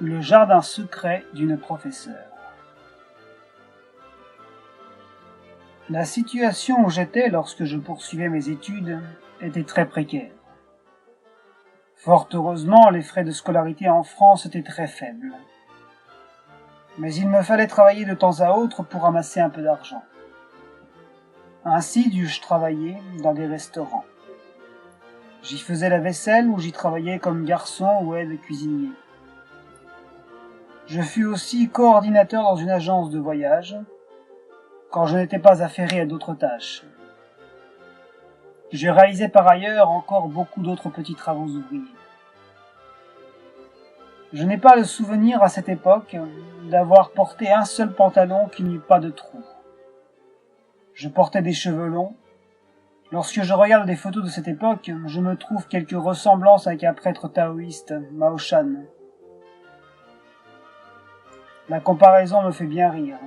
Le jardin secret d'une professeure. La situation où j'étais lorsque je poursuivais mes études était très précaire. Fort heureusement, les frais de scolarité en France étaient très faibles. Mais il me fallait travailler de temps à autre pour amasser un peu d'argent. Ainsi dus-je travailler dans des restaurants. J'y faisais la vaisselle ou j'y travaillais comme garçon ou aide cuisinier. Je fus aussi coordinateur dans une agence de voyage, quand je n'étais pas affairé à d'autres tâches. Je réalisais par ailleurs encore beaucoup d'autres petits travaux ouvriers. Je n'ai pas le souvenir à cette époque d'avoir porté un seul pantalon qui n'eût pas de trou. Je portais des cheveux longs. Lorsque je regarde des photos de cette époque, je me trouve quelques ressemblances avec un prêtre taoïste, Mao Shan. La comparaison me fait bien rire.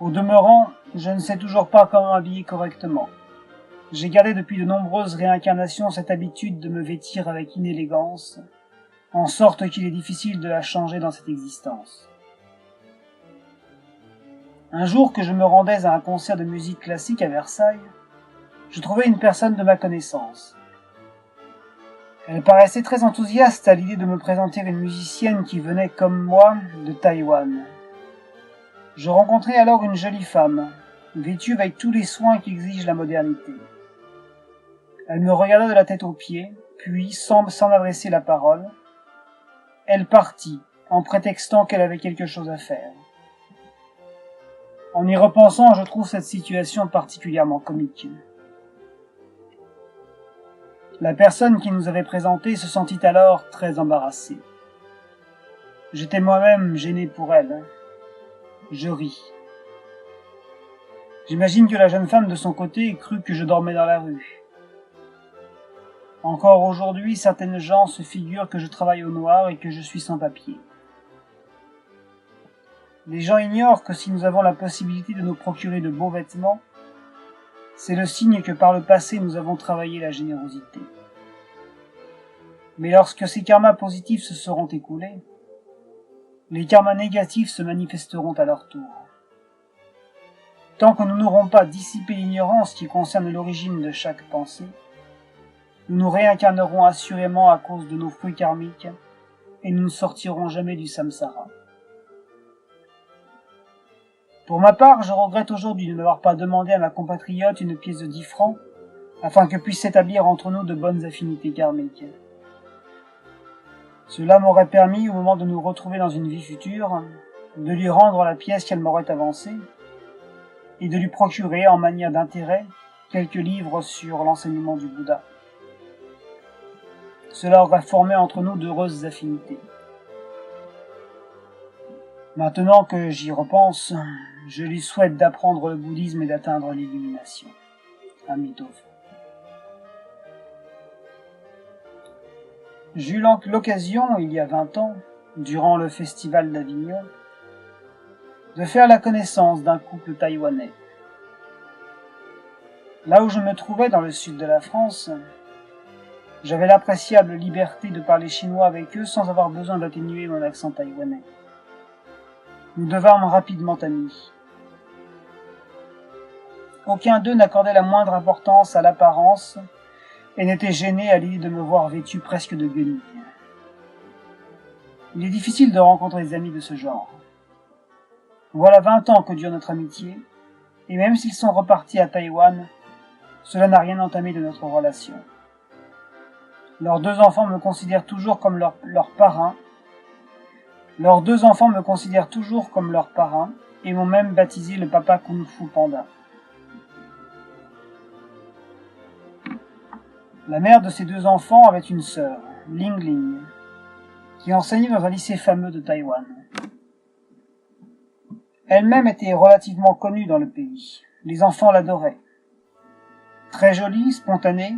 Au demeurant, je ne sais toujours pas comment m'habiller correctement. J'ai gardé depuis de nombreuses réincarnations cette habitude de me vêtir avec inélégance, en sorte qu'il est difficile de la changer dans cette existence. Un jour que je me rendais à un concert de musique classique à Versailles, je trouvai une personne de ma connaissance. Elle paraissait très enthousiaste à l'idée de me présenter une musicienne qui venait, comme moi, de Taïwan. Je rencontrai alors une jolie femme, vêtue avec tous les soins qu'exige la modernité. Elle me regarda de la tête aux pieds, puis, sans m'adresser la parole, elle partit, en prétextant qu'elle avait quelque chose à faire. En y repensant, je trouve cette situation particulièrement comique. La personne qui nous avait présenté se sentit alors très embarrassée. J'étais moi-même gêné pour elle. Je ris. J'imagine que la jeune femme de son côté crut que je dormais dans la rue. Encore aujourd'hui, certaines gens se figurent que je travaille au noir et que je suis sans papier. Les gens ignorent que si nous avons la possibilité de nous procurer de beaux vêtements, c'est le signe que par le passé nous avons travaillé la générosité. Mais lorsque ces karmas positifs se seront écoulés, les karmas négatifs se manifesteront à leur tour. Tant que nous n'aurons pas dissipé l'ignorance qui concerne l'origine de chaque pensée, nous nous réincarnerons assurément à cause de nos fruits karmiques et nous ne sortirons jamais du samsara. Pour ma part, je regrette aujourd'hui de n'avoir pas demandé à ma compatriote une pièce de 10 francs afin que puisse s'établir entre nous de bonnes affinités karmiques. Cela m'aurait permis, au moment de nous retrouver dans une vie future, de lui rendre la pièce qu'elle m'aurait avancée et de lui procurer, en manière d'intérêt, quelques livres sur l'enseignement du Bouddha. Cela aurait formé entre nous d'heureuses affinités. Maintenant que j'y repense, je lui souhaite d'apprendre le bouddhisme et d'atteindre l'illumination. Amitabha. J'ai eu l'occasion, il y a 20 ans, durant le festival d'Avignon, de faire la connaissance d'un couple taïwanais. Là où je me trouvais dans le sud de la France, j'avais l'appréciable liberté de parler chinois avec eux sans avoir besoin d'atténuer mon accent taïwanais. Nous devînmes rapidement amis. Aucun d'eux n'accordait la moindre importance à l'apparence et n'était gêné à l'idée de me voir vêtu presque de guenilles. Il est difficile de rencontrer des amis de ce genre. Voilà 20 ans que dure notre amitié, et même s'ils sont repartis à Taïwan, cela n'a rien entamé de notre relation. Leurs deux enfants me considèrent toujours comme leur parrain. Leurs deux enfants me considèrent toujours comme leur parrain et m'ont même baptisé le papa Kung Fu Panda. La mère de ces deux enfants avait une sœur, Ling Ling, qui enseignait dans un lycée fameux de Taïwan. Elle-même était relativement connue dans le pays. Les enfants l'adoraient. Très jolie, spontanée,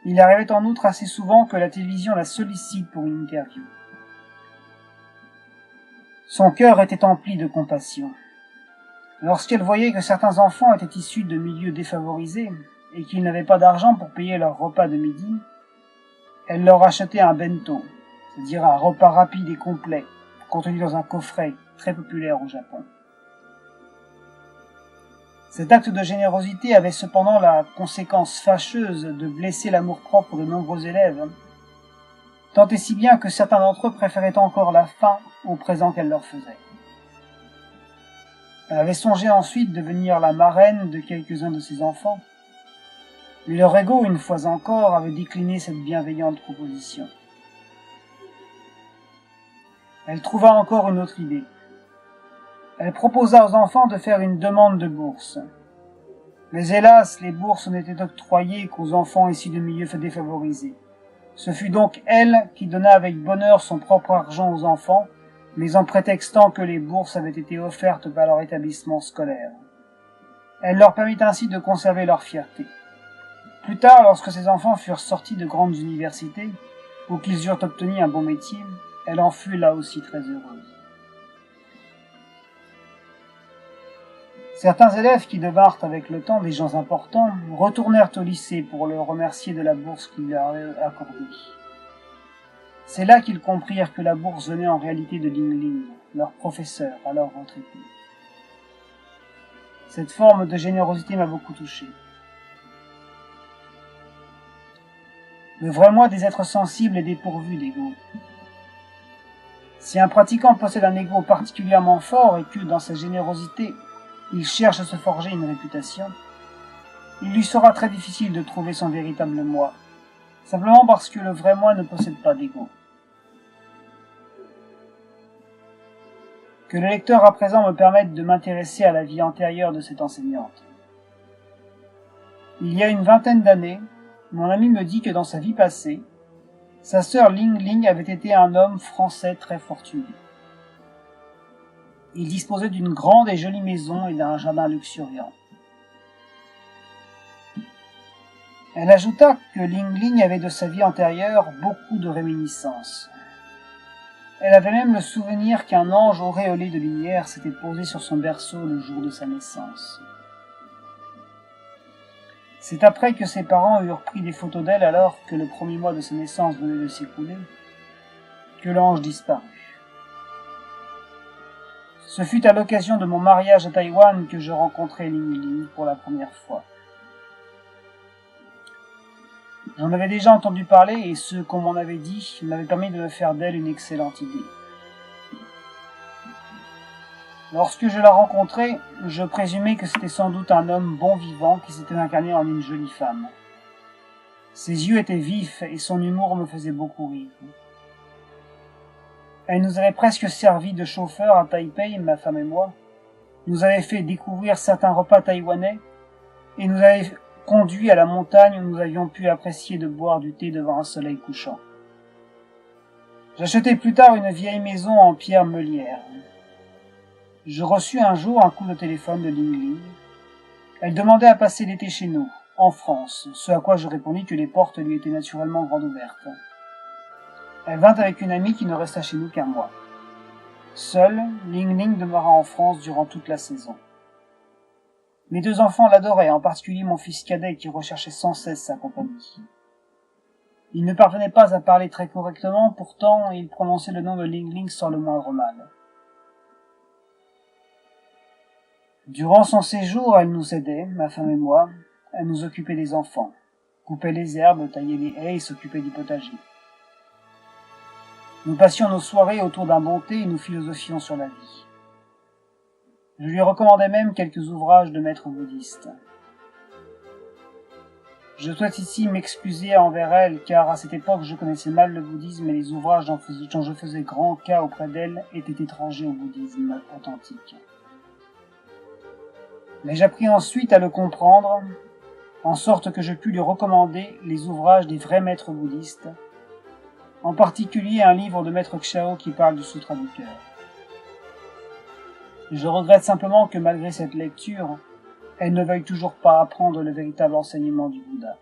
il arrivait en outre assez souvent que la télévision la sollicite pour une interview. Son cœur était empli de compassion. Lorsqu'elle voyait que certains enfants étaient issus de milieux défavorisés et qu'ils n'avaient pas d'argent pour payer leur repas de midi, elle leur achetait un bento, c'est-à-dire un repas rapide et complet, contenu dans un coffret très populaire au Japon. Cet acte de générosité avait cependant la conséquence fâcheuse de blesser l'amour-propre de nombreux élèves, tant et si bien que certains d'entre eux préféraient encore la faim au présent qu'elle leur faisait. Elle avait songé ensuite devenir la marraine de quelques-uns de ses enfants, mais leur ego, une fois encore, avait décliné cette bienveillante proposition. Elle trouva encore une autre idée. Elle proposa aux enfants de faire une demande de bourse. Mais hélas, les bourses n'étaient octroyées qu'aux enfants issus de milieux défavorisés. Ce fut donc elle qui donna avec bonheur son propre argent aux enfants, mais en prétextant que les bourses avaient été offertes par leur établissement scolaire. Elle leur permit ainsi de conserver leur fierté. Plus tard, lorsque ces enfants furent sortis de grandes universités, ou qu'ils eurent obtenu un bon métier, elle en fut là aussi très heureuse. Certains élèves qui devinrent avec le temps des gens importants retournèrent au lycée pour le remercier de la bourse qu'il leur avait accordée. C'est là qu'ils comprirent que la bourse venait en réalité de Ling Ling, leur professeur, alors retraité. Cette forme de générosité m'a beaucoup touché. Le vrai moi des êtres sensibles est dépourvu d'ego. Si un pratiquant possède un ego particulièrement fort et que, dans sa générosité, il cherche à se forger une réputation, il lui sera très difficile de trouver son véritable moi, simplement parce que le vrai moi ne possède pas d'ego. Que le lecteur à présent me permette de m'intéresser à la vie antérieure de cette enseignante. Il y a une vingtaine d'années, mon ami me dit que dans sa vie passée, sa sœur Ling Ling avait été un homme français très fortuné. Il disposait d'une grande et jolie maison et d'un jardin luxuriant. Elle ajouta que Ling Ling avait de sa vie antérieure beaucoup de réminiscences. Elle avait même le souvenir qu'un ange auréolé de lumière s'était posé sur son berceau le jour de sa naissance. C'est après que ses parents eurent pris des photos d'elle alors que le premier mois de sa naissance venait de s'écouler, que l'ange disparut. Ce fut à l'occasion de mon mariage à Taïwan que je rencontrai Ling Ling pour la première fois. J'en avais déjà entendu parler et ce qu'on m'en avait dit m'avait permis de me faire d'elle une excellente idée. Lorsque je la rencontrai, je présumais que c'était sans doute un homme bon vivant qui s'était incarné en une jolie femme. Ses yeux étaient vifs et son humour me faisait beaucoup rire. Elle nous avait presque servi de chauffeur à Taipei, ma femme et moi, nous avait fait découvrir certains repas taïwanais et nous avait conduits à la montagne où nous avions pu apprécier de boire du thé devant un soleil couchant. J'achetai plus tard une vieille maison en pierre meulière. Je reçus un jour un coup de téléphone de Ling Ling. Elle demandait à passer l'été chez nous, en France, ce à quoi je répondis que les portes lui étaient naturellement grandes ouvertes. Elle vint avec une amie qui ne resta chez nous qu'un mois. Seule, Ling Ling demeura en France durant toute la saison. Mes deux enfants l'adoraient, en particulier mon fils cadet qui recherchait sans cesse sa compagnie. Il ne parvenait pas à parler très correctement, pourtant il prononçait le nom de Ling Ling sans le moindre mal. Durant son séjour, elle nous aidait, ma femme et moi, à nous occuper des enfants, coupait les herbes, taillait les haies et s'occupait du potager. Nous passions nos soirées autour d'un bon thé et nous philosophions sur la vie. Je lui recommandais même quelques ouvrages de maîtres bouddhistes. Je souhaite ici m'excuser envers elle, car à cette époque je connaissais mal le bouddhisme et les ouvrages dont je faisais grand cas auprès d'elle étaient étrangers au bouddhisme authentique. Mais j'appris ensuite à le comprendre, en sorte que je pus lui recommander les ouvrages des vrais maîtres bouddhistes, en particulier un livre de maître Xiao qui parle du Sutra du cœur. Je regrette simplement que malgré cette lecture, elle ne veuille toujours pas apprendre le véritable enseignement du Bouddha.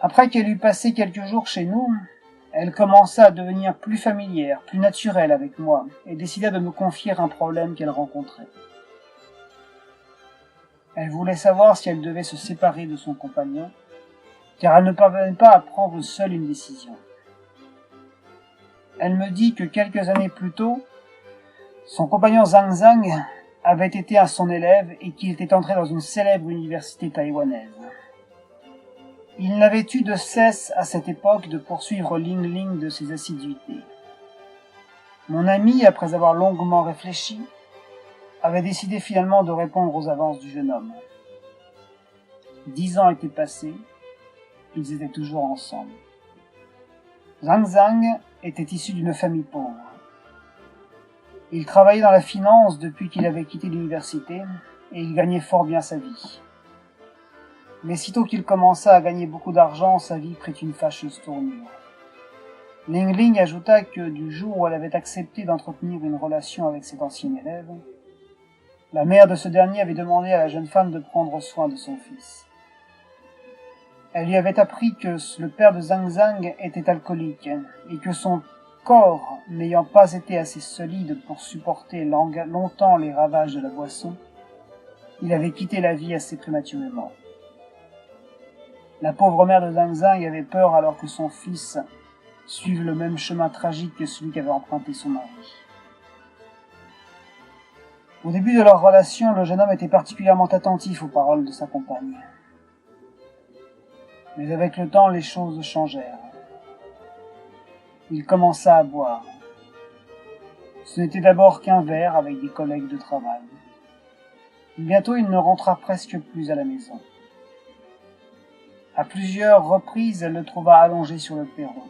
Après qu'elle eut passé quelques jours chez nous, elle commença à devenir plus familière, plus naturelle avec moi, et décida de me confier un problème qu'elle rencontrait. Elle voulait savoir si elle devait se séparer de son compagnon, car elle ne parvenait pas à prendre seule une décision. Elle me dit que quelques années plus tôt, son compagnon Zhang Zhang avait été son élève et qu'il était entré dans une célèbre université taïwanaise. Il n'avait eu de cesse à cette époque de poursuivre Ling Ling de ses assiduités. Mon ami, après avoir longuement réfléchi, avait décidé finalement de répondre aux avances du jeune homme. 10 ans étaient passés, ils étaient toujours ensemble. Zhang Zhang était issu d'une famille pauvre. Il travaillait dans la finance depuis qu'il avait quitté l'université et il gagnait fort bien sa vie. Mais sitôt qu'il commença à gagner beaucoup d'argent, sa vie prit une fâcheuse tournure. Ling Ling ajouta que du jour où elle avait accepté d'entretenir une relation avec cet ancien élève, la mère de ce dernier avait demandé à la jeune femme de prendre soin de son fils. Elle lui avait appris que le père de Zhang Zhang était alcoolique et que son corps n'ayant pas été assez solide pour supporter longtemps les ravages de la boisson, il avait quitté la vie assez prématurément. La pauvre mère de Zhang Zhang avait peur alors que son fils suive le même chemin tragique que celui qu'avait emprunté son mari. Au début de leur relation, le jeune homme était particulièrement attentif aux paroles de sa compagne. Mais avec le temps, les choses changèrent. Il commença à boire. Ce n'était d'abord qu'un verre avec des collègues de travail. Bientôt, il ne rentra presque plus à la maison. À plusieurs reprises, elle le trouva allongé sur le perron.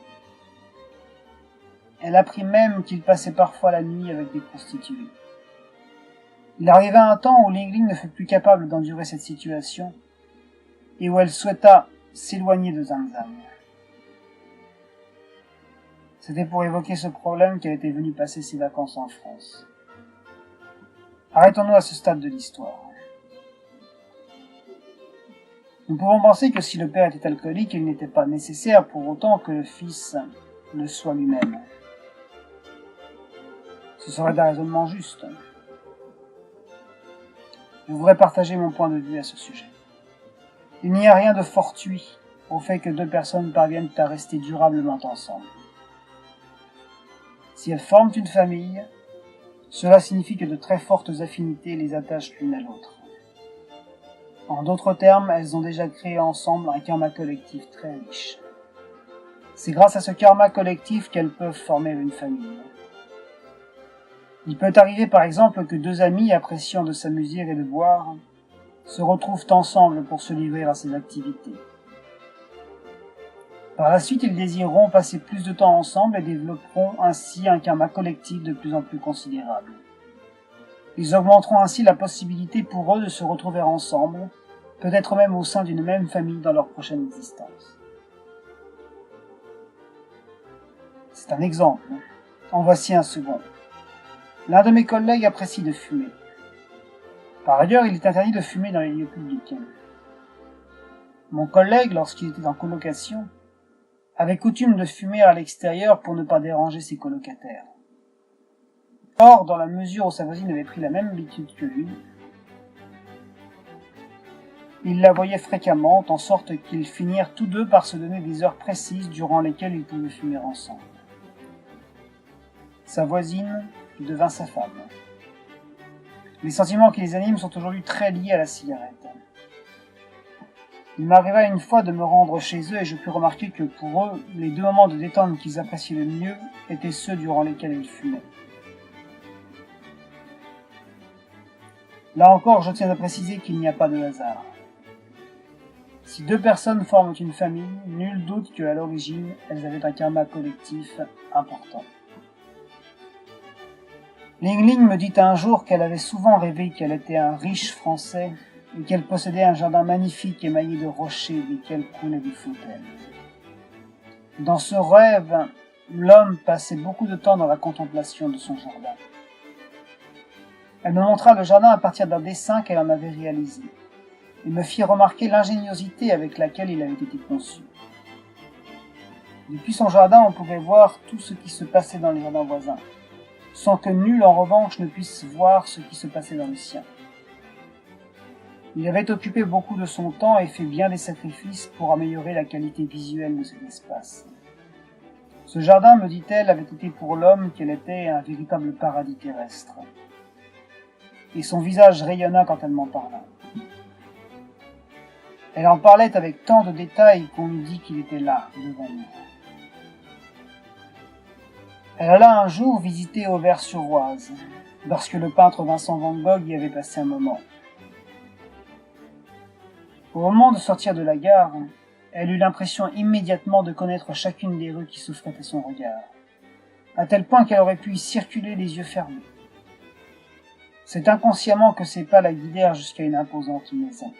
Elle apprit même qu'il passait parfois la nuit avec des prostituées. Il arriva un temps où Ling Ling ne fut plus capable d'endurer cette situation et où elle souhaita s'éloigner de Zhang Zhang. C'était pour évoquer ce problème qu'elle était venue passer ses vacances en France. Arrêtons-nous à ce stade de l'histoire. Nous pouvons penser que si le père était alcoolique, il n'était pas nécessaire pour autant que le fils le soit lui-même. Ce serait un raisonnement juste. Je voudrais partager mon point de vue à ce sujet. Il n'y a rien de fortuit au fait que deux personnes parviennent à rester durablement ensemble. Si elles forment une famille, cela signifie que de très fortes affinités les attachent l'une à l'autre. En d'autres termes, elles ont déjà créé ensemble un karma collectif très riche. C'est grâce à ce karma collectif qu'elles peuvent former une famille. Il peut arriver par exemple que deux amis appréciant de s'amuser et de boire se retrouvent ensemble pour se livrer à ces activités. Par la suite, ils désireront passer plus de temps ensemble et développeront ainsi un karma collectif de plus en plus considérable. Ils augmenteront ainsi la possibilité pour eux de se retrouver ensemble, peut-être même au sein d'une même famille dans leur prochaine existence. C'est un exemple. En voici un second. L'un de mes collègues apprécie de fumer. Par ailleurs, il est interdit de fumer dans les lieux publics. Mon collègue, lorsqu'il était en colocation, avait coutume de fumer à l'extérieur pour ne pas déranger ses colocataires. Or, dans la mesure où sa voisine avait pris la même habitude que lui, il la voyait fréquemment, en sorte qu'ils finirent tous deux par se donner des heures précises durant lesquelles ils pouvaient fumer ensemble. Sa voisine devint sa femme. Les sentiments qui les animent sont aujourd'hui très liés à la cigarette. Il m'arriva une fois de me rendre chez eux et je pus remarquer que pour eux, les deux moments de détente qu'ils appréciaient le mieux étaient ceux durant lesquels ils fumaient. Là encore, je tiens à préciser qu'il n'y a pas de hasard. Si deux personnes forment une famille, nul doute qu'à l'origine, elles avaient un karma collectif important. Ling Ling me dit un jour qu'elle avait souvent rêvé qu'elle était un riche Français et qu'elle possédait un jardin magnifique émaillé de rochers desquels coulaient des fontaines. Dans ce rêve, l'homme passait beaucoup de temps dans la contemplation de son jardin. Elle me montra le jardin à partir d'un dessin qu'elle en avait réalisé et me fit remarquer l'ingéniosité avec laquelle il avait été conçu. Depuis son jardin, on pouvait voir tout ce qui se passait dans les jardins voisins, sans que nul en revanche ne puisse voir ce qui se passait dans le sien. Il avait occupé beaucoup de son temps et fait bien des sacrifices pour améliorer la qualité visuelle de cet espace. Ce jardin, me dit-elle, avait été pour l'homme qu'elle était un véritable paradis terrestre. Et son visage rayonna quand elle m'en parla. Elle en parlait avec tant de détails qu'on eût dit qu'il était là, devant nous. Elle alla un jour visiter Auvers-sur-Oise, lorsque le peintre Vincent van Gogh y avait passé un moment. Au moment de sortir de la gare, elle eut l'impression immédiatement de connaître chacune des rues qui s'offraient à son regard, à tel point qu'elle aurait pu y circuler les yeux fermés. C'est inconsciemment que ses pas la guidèrent jusqu'à une imposante maison.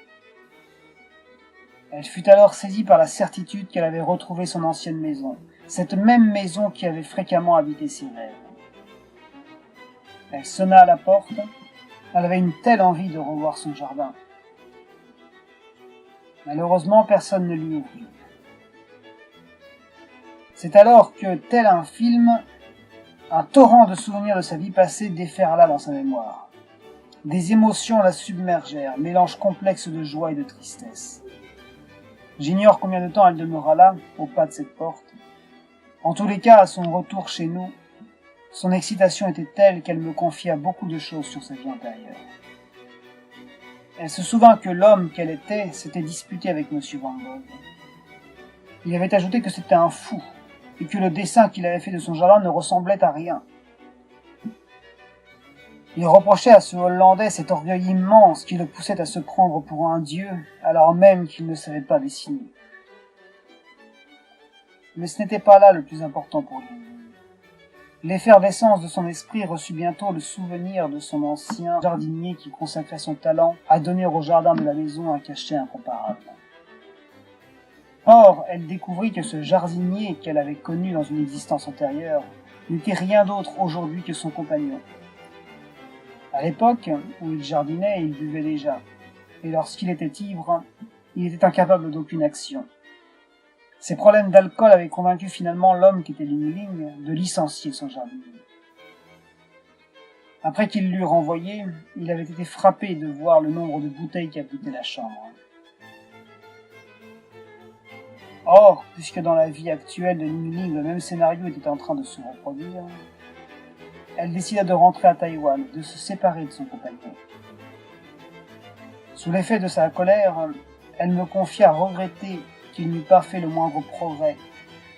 Elle fut alors saisie par la certitude qu'elle avait retrouvé son ancienne maison, cette même maison qui avait fréquemment habité ses rêves. Elle sonna à la porte, elle avait une telle envie de revoir son jardin. Malheureusement, personne ne lui ouvrit. C'est alors que, tel un film, un torrent de souvenirs de sa vie passée déferla dans sa mémoire. Des émotions la submergèrent, mélange complexe de joie et de tristesse. J'ignore combien de temps elle demeura là, au pas de cette porte. En tous les cas, à son retour chez nous, son excitation était telle qu'elle me confia beaucoup de choses sur sa vie antérieure. Elle se souvint que l'homme qu'elle était s'était disputé avec M. Van Gogh. Il avait ajouté que c'était un fou, et que le dessin qu'il avait fait de son jardin ne ressemblait à rien. Il reprochait à ce Hollandais cet orgueil immense qui le poussait à se prendre pour un dieu, alors même qu'il ne savait pas dessiner. Mais ce n'était pas là le plus important pour lui. L'effervescence de son esprit reçut bientôt le souvenir de son ancien jardinier qui consacrait son talent à donner au jardin de la maison un cachet incomparable. Or, elle découvrit que ce jardinier qu'elle avait connu dans une existence antérieure n'était rien d'autre aujourd'hui que son compagnon. À l'époque où il jardinait, il buvait déjà, et lorsqu'il était ivre, il était incapable d'aucune action. Ses problèmes d'alcool avaient convaincu finalement l'homme qui était Ling Ling de licencier son jardinier. Après qu'il l'eut renvoyé, il avait été frappé de voir le nombre de bouteilles qu'abritait la chambre. Or, puisque dans la vie actuelle de Ling Ling le même scénario était en train de se reproduire, elle décida de rentrer à Taïwan, de se séparer de son compagnon. Sous l'effet de sa colère, elle me confia regretter qu'il n'eût pas fait le moindre progrès,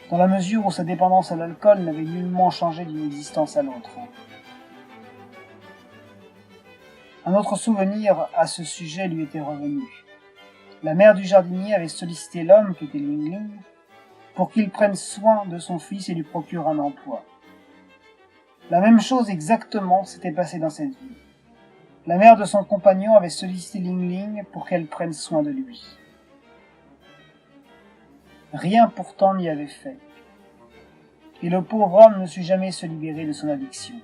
dans la mesure où sa dépendance à l'alcool n'avait nullement changé d'une existence à l'autre. Un autre souvenir à ce sujet lui était revenu. La mère du jardinier avait sollicité l'homme, qui était Ling Ling, pour qu'il prenne soin de son fils et lui procure un emploi. La même chose exactement s'était passée dans cette vie. La mère de son compagnon avait sollicité Ling Ling pour qu'elle prenne soin de lui. Rien pourtant n'y avait fait. Et le pauvre homme ne sut jamais se libérer de son addiction.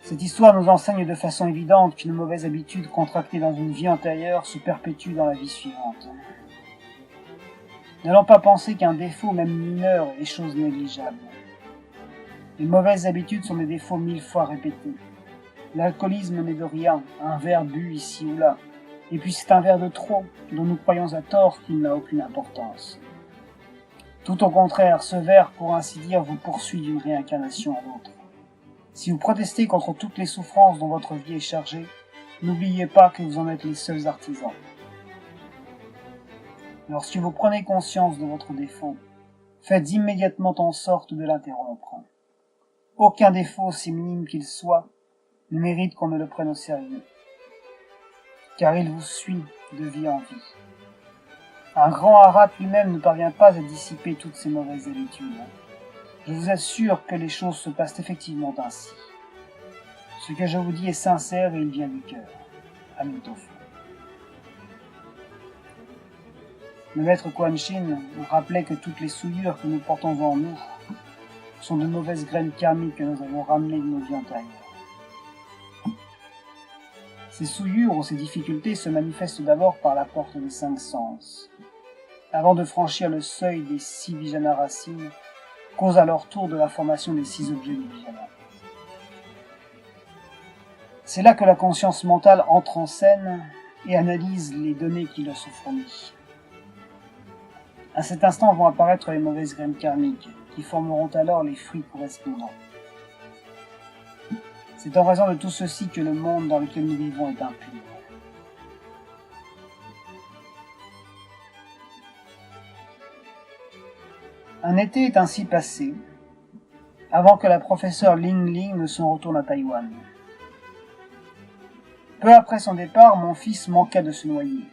Cette histoire nous enseigne de façon évidente qu'une mauvaise habitude contractée dans une vie antérieure se perpétue dans la vie suivante. N'allons pas penser qu'un défaut, même mineur, est chose négligeable. Les mauvaises habitudes sont des défauts 1000 fois répétés. L'alcoolisme n'est de rien, un verre bu ici ou là. Et puis c'est un verre de trop, dont nous croyons à tort qu'il n'a aucune importance. Tout au contraire, ce verre, pour ainsi dire, vous poursuit d'une réincarnation à l'autre. Si vous protestez contre toutes les souffrances dont votre vie est chargée, n'oubliez pas que vous en êtes les seuls artisans. Lorsque vous prenez conscience de votre défaut, faites immédiatement en sorte de l'interrompre. Aucun défaut, si minime qu'il soit, ne mérite qu'on ne le prenne au sérieux, car il vous suit de vie en vie. Un grand Arat lui-même ne parvient pas à dissiper toutes ces mauvaises habitudes. Je vous assure que les choses se passent effectivement ainsi. Ce que je vous dis est sincère et il vient du cœur. Amin Tofu. Le maître Quan Chin nous rappelait que toutes les souillures que nous portons en nous sont de mauvaises graines karmiques que nous avons ramenées de nos vies antérieures. Ces souillures ou ces difficultés se manifestent d'abord par la porte des 5 sens, avant de franchir le seuil des 6 vijana racines, cause à leur tour de la formation des 6 objets du vijana. C'est là que la conscience mentale entre en scène et analyse les données qui leur sont fournies. À cet instant vont apparaître les mauvaises graines karmiques, qui formeront alors les fruits correspondants. C'est en raison de tout ceci que le monde dans lequel nous vivons est impur. Un été est ainsi passé, avant que la professeure Ling Ling ne s'en retourne à Taïwan. Peu après son départ, mon fils manqua de se noyer.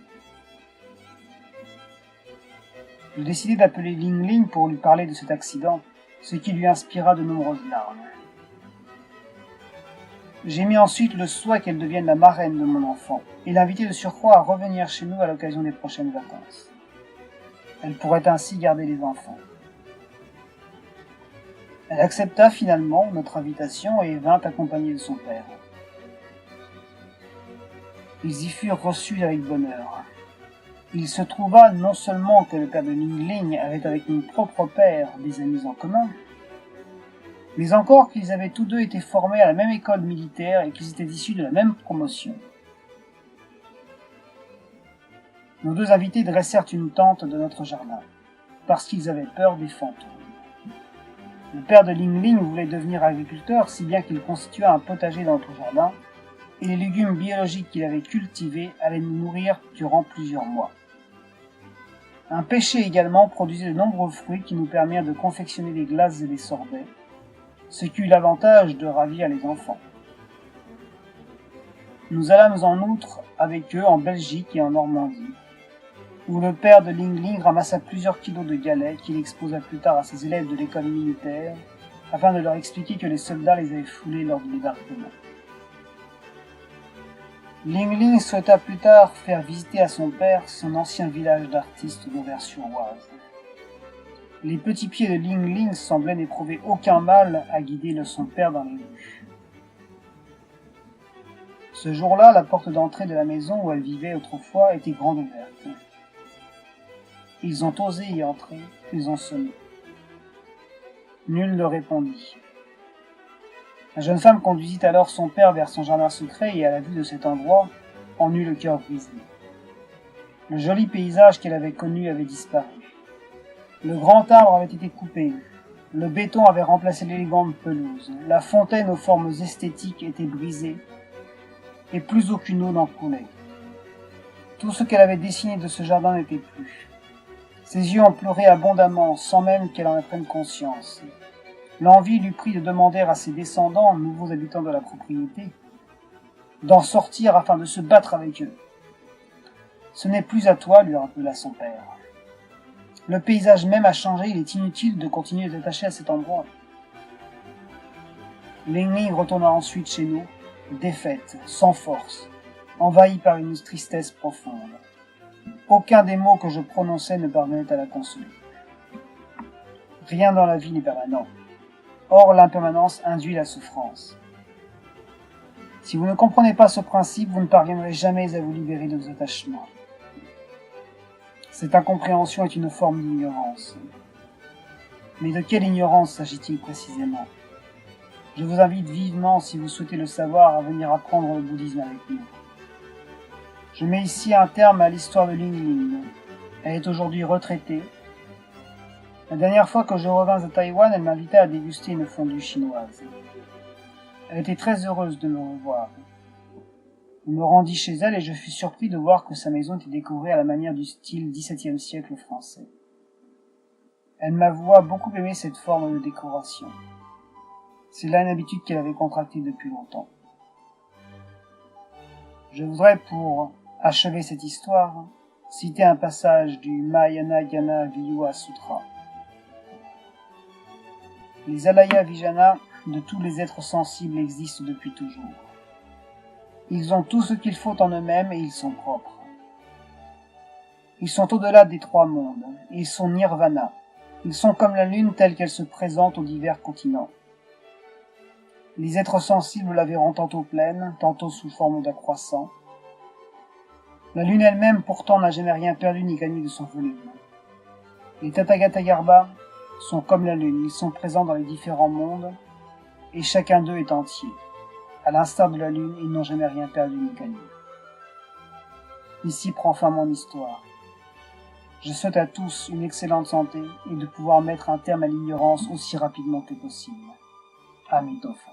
Je décidai d'appeler Ling Ling pour lui parler de cet accident, ce qui lui inspira de nombreuses larmes. J'ai mis ensuite le souhait qu'elle devienne la marraine de mon enfant, et l'inviter de surcroît à revenir chez nous à l'occasion des prochaines vacances. Elle pourrait ainsi garder les enfants. Elle accepta finalement notre invitation et vint accompagnée de son père. Ils y furent reçus avec bonheur. Il se trouva non seulement que le père de Ling Ling avait avec mon propre père des amis en commun, mais encore qu'ils avaient tous deux été formés à la même école militaire et qu'ils étaient issus de la même promotion. Nos deux invités dressèrent une tente de notre jardin, parce qu'ils avaient peur des fantômes. Le père de Ling Ling voulait devenir agriculteur, si bien qu'il constitua un potager dans notre jardin, et les légumes biologiques qu'il avait cultivés allaient nous nourrir durant plusieurs mois. Un pêcher également produisait de nombreux fruits qui nous permirent de confectionner des glaces et des sorbets, ce qui eut l'avantage de ravir les enfants. Nous allâmes en outre avec eux en Belgique et en Normandie, où le père de Ling Ling ramassa plusieurs kilos de galets qu'il exposa plus tard à ses élèves de l'école militaire, afin de leur expliquer que les soldats les avaient foulés lors du débarquement. Ling Ling souhaita plus tard faire visiter à son père son ancien village d'artistes d'Auvers-sur-Oise. Les petits pieds de Ling Ling semblaient n'éprouver aucun mal à guider son père dans les rues. Ce jour-là, la porte d'entrée de la maison où elle vivait autrefois était grande ouverte. Ils ont osé y entrer, ils ont sonné. Nul ne répondit. La jeune femme conduisit alors son père vers son jardin secret et à la vue de cet endroit, en eut le cœur brisé. Le joli paysage qu'elle avait connu avait disparu. Le grand arbre avait été coupé. Le béton avait remplacé l'élégante pelouse. La fontaine aux formes esthétiques était brisée et plus aucune eau n'en coulait. Tout ce qu'elle avait dessiné de ce jardin n'était plus. Ses yeux en pleuraient abondamment sans même qu'elle en prenne conscience. L'envie lui prit de demander à ses descendants, nouveaux habitants de la propriété, d'en sortir afin de se battre avec eux. Ce n'est plus à toi, lui rappela son père. Le paysage même a changé, il est inutile de continuer de t'attacher à cet endroit. Ling Ling retourna ensuite chez nous, défaite, sans force, envahie par une tristesse profonde. Aucun des mots que je prononçais ne parvenait à la consoler. Rien dans la vie n'est permanent. Or, l'impermanence induit la souffrance. Si vous ne comprenez pas ce principe, vous ne parviendrez jamais à vous libérer de vos attachements. Cette incompréhension est une forme d'ignorance. Mais de quelle ignorance s'agit-il précisément? Je vous invite vivement, si vous souhaitez le savoir, à venir apprendre le bouddhisme avec nous. Je mets ici un terme à l'histoire de Ling Ling. Elle est aujourd'hui retraitée. La dernière fois que je revins à Taïwan, elle m'invita à déguster une fondue chinoise. Elle était très heureuse de me revoir. Je me rendis chez elle et je fus surpris de voir que sa maison était décorée à la manière du style XVIIe siècle français. Elle m'avoua beaucoup aimer cette forme de décoration. C'est là une habitude qu'elle avait contractée depuis longtemps. Je voudrais, pour achever cette histoire, citer un passage du Mahayana Gana Viyuha Sutra. Les Alaya Vijana de tous les êtres sensibles existent depuis toujours. Ils ont tout ce qu'il faut en eux-mêmes et ils sont propres. Ils sont au-delà des trois mondes, ils sont nirvana. Ils sont comme la lune telle qu'elle se présente aux divers continents. Les êtres sensibles la verront tantôt pleine, tantôt sous forme d'accroissant. La lune elle-même pourtant n'a jamais rien perdu ni gagné de son volume. Les Tathagata Garbha sont comme la lune, ils sont présents dans les différents mondes, et chacun d'eux est entier. À l'instar de la lune, ils n'ont jamais rien perdu ni gagné. Ici prend fin mon histoire. Je souhaite à tous une excellente santé et de pouvoir mettre un terme à l'ignorance aussi rapidement que possible. Amis d'enfants.